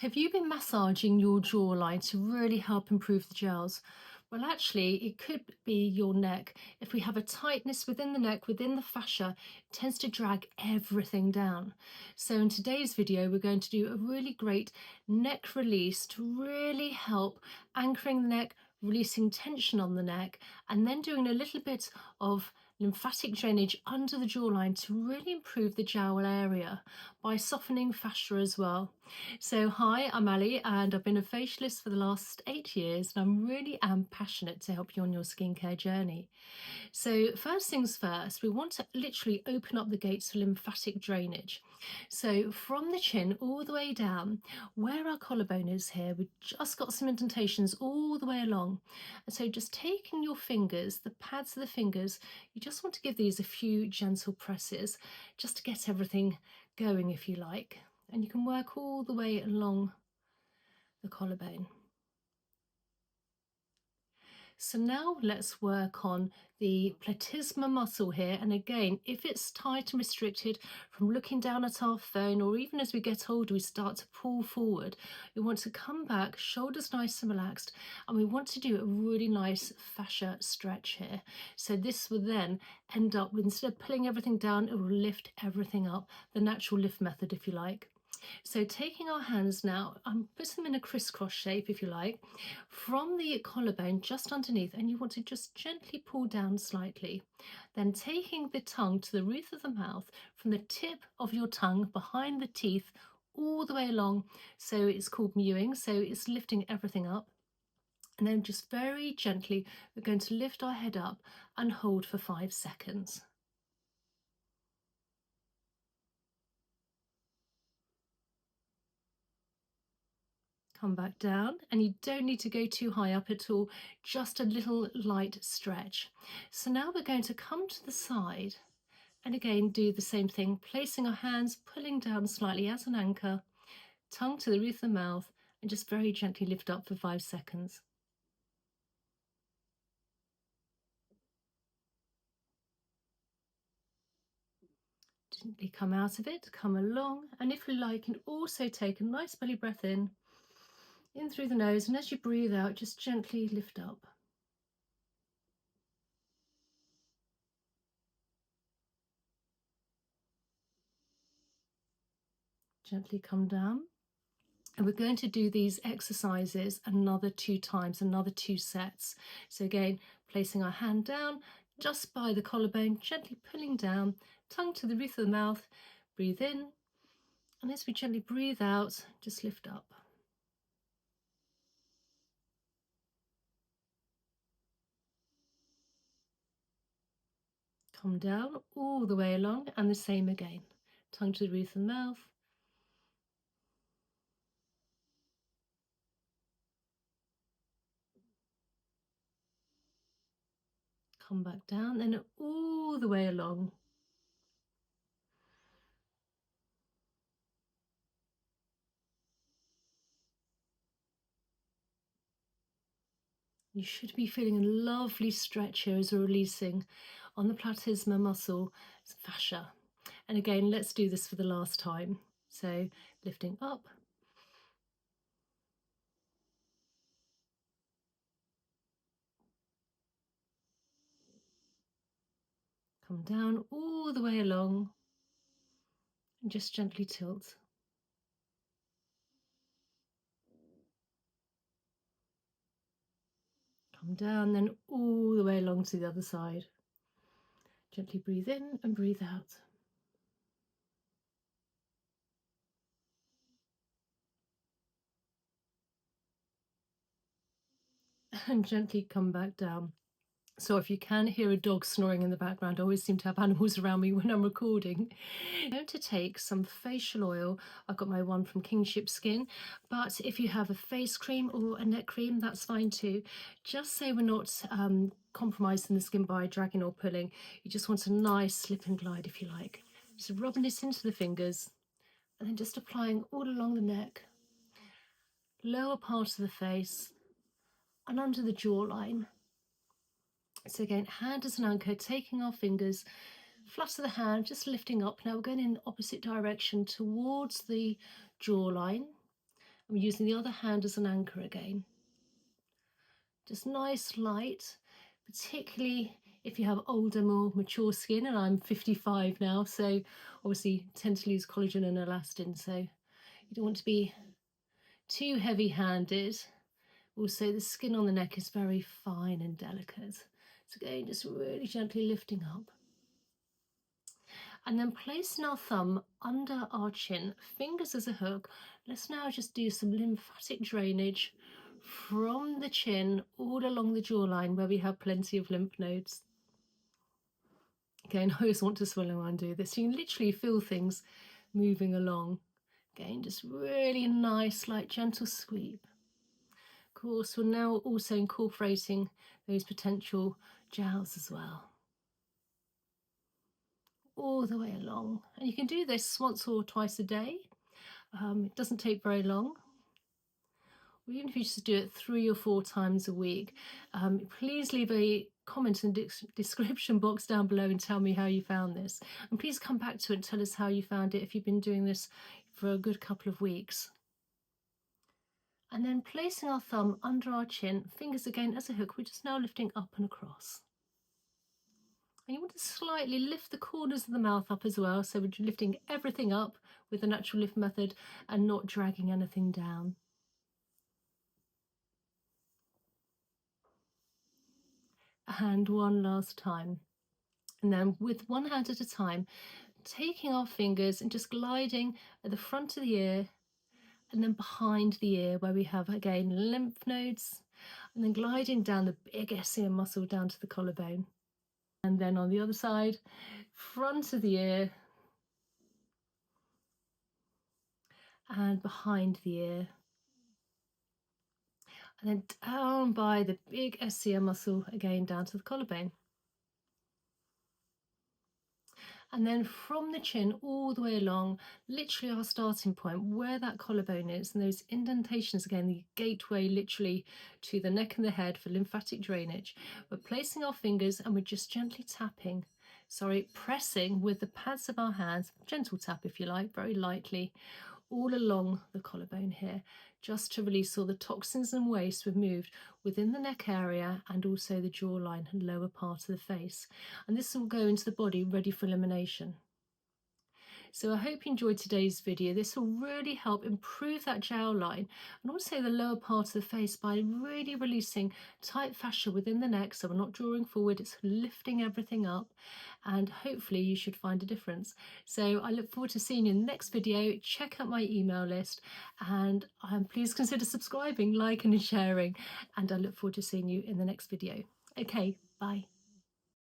Have you been massaging your jawline to really help improve the jowls? Well, actually, it could be your neck. If we have a tightness within the neck, within the fascia, it tends to drag everything down. So in today's video, we're going to do a really great neck release to really help anchoring the neck, releasing tension on the neck, and then doing a little bit of lymphatic drainage under the jawline to really improve the jowl area by softening fascia as well. So hi, I'm Ali and I've been a facialist for the last 8 years, and I really am passionate to help you on your skincare journey. So first things first, we want to literally open up the gates for lymphatic drainage. So from the chin all the way down, where our collarbone is here, we've just got some indentations all the way along. And so just taking your fingers, the pads of the fingers, you just want to give these a few gentle presses just to get everything going, if you like. And you can work all the way along the collarbone. So now let's work on the platysma muscle here. And again, if it's tight and restricted from looking down at our phone, or even as we get older, we start to pull forward, we want to come back, shoulders nice and relaxed, and we want to do a really nice fascia stretch here. So this will then end up with, instead of pulling everything down, it will lift everything up, the natural lift method, if you like. So taking our hands now, put them in a crisscross shape, if you like, from the collarbone just underneath, and you want to just gently pull down slightly. Then taking the tongue to the roof of the mouth, from the tip of your tongue behind the teeth all the way along. So it's called mewing, so it's lifting everything up. And then just very gently, we're going to lift our head up and hold for 5 seconds. Come back down, and you don't need to go too high up at all, just a little light stretch. So now we're going to come to the side and again do the same thing, placing our hands, pulling down slightly as an anchor, tongue to the roof of the mouth, and just very gently lift up for 5 seconds. Gently come out of it, come along, and if you like, you can also take a nice belly breath in through the nose, and as you breathe out, just gently lift up. Gently come down. And we're going to do these exercises another 2 times, another 2 sets. So again, placing our hand down just by the collarbone, gently pulling down, tongue to the roof of the mouth, breathe in, and as we gently breathe out, just lift up. Come down all the way along, and the same again. Tongue to the roof of the mouth. Come back down, then all the way along. You should be feeling a lovely stretch here as we're releasing on the platysma muscle fascia. And again, let's do this for the last time. So lifting up, come down all the way along, and just gently tilt. Come down, then all the way along to the other side. Gently breathe in and breathe out. And gently come back down. So if you can hear a dog snoring in the background, I always seem to have animals around me when I'm recording. I'm going to take some facial oil. I've got my one from Kingship Skin, but if you have a face cream or a neck cream, that's fine too. Just so we're not compromising the skin by dragging or pulling. You just want a nice slip and glide, if you like. So rubbing this into the fingers, and then just applying all along the neck, lower part of the face, and under the jawline. So again, hand as an anchor, taking our fingers, flat of the hand, just lifting up. Now we're going in the opposite direction towards the jawline. I'm using the other hand as an anchor again. Just nice light, particularly if you have older, more mature skin, and I'm 55 now, so obviously tend to lose collagen and elastin, so you don't want to be too heavy-handed. Also, the skin on the neck is very fine and delicate. So again, just really gently lifting up. And then placing our thumb under our chin, fingers as a hook. Let's now just do some lymphatic drainage from the chin all along the jawline where we have plenty of lymph nodes. Again, I always want to swallow and do this. You can literally feel things moving along. Again, just really nice, like gentle sweep. Of course, we're now also incorporating those potential jowls as well, all the way along. And you can do this once or twice a day. It doesn't take very long. Or even if you just do it 3 or 4 times a week. Please leave a comment in the description box down below and tell me how you found this. And please come back to it and tell us how you found it if you've been doing this for a good couple of weeks. And then placing our thumb under our chin, fingers again as a hook, we're just now lifting up and across. And you want to slightly lift the corners of the mouth up as well, so we're lifting everything up with the natural lift method and not dragging anything down. And one last time. And then with one hand at a time, taking our fingers and just gliding at the front of the ear and then behind the ear where we have, again, lymph nodes, and then gliding down the big SCM muscle down to the collarbone. And then on the other side, front of the ear and behind the ear. And then down by the big SCM muscle, again down to the collarbone. And then from the chin all the way along, literally our starting point, where that collarbone is, and those indentations, again, the gateway literally to the neck and the head for lymphatic drainage. We're placing our fingers and we're just gently tapping, pressing with the pads of our hands, gentle tap if you like, very lightly, all along the collarbone here, just to release all the toxins and waste we've moved within the neck area and also the jawline and lower part of the face. And this will go into the body ready for elimination. So I hope you enjoyed today's video. This will really help improve that jowline and also the lower part of the face by really releasing tight fascia within the neck, so we're not drawing forward, it's lifting everything up, and hopefully you should find a difference. So I look forward to seeing you in the next video. Check out my email list and please consider subscribing, liking and sharing, and I look forward to seeing you in the next video. Okay, bye.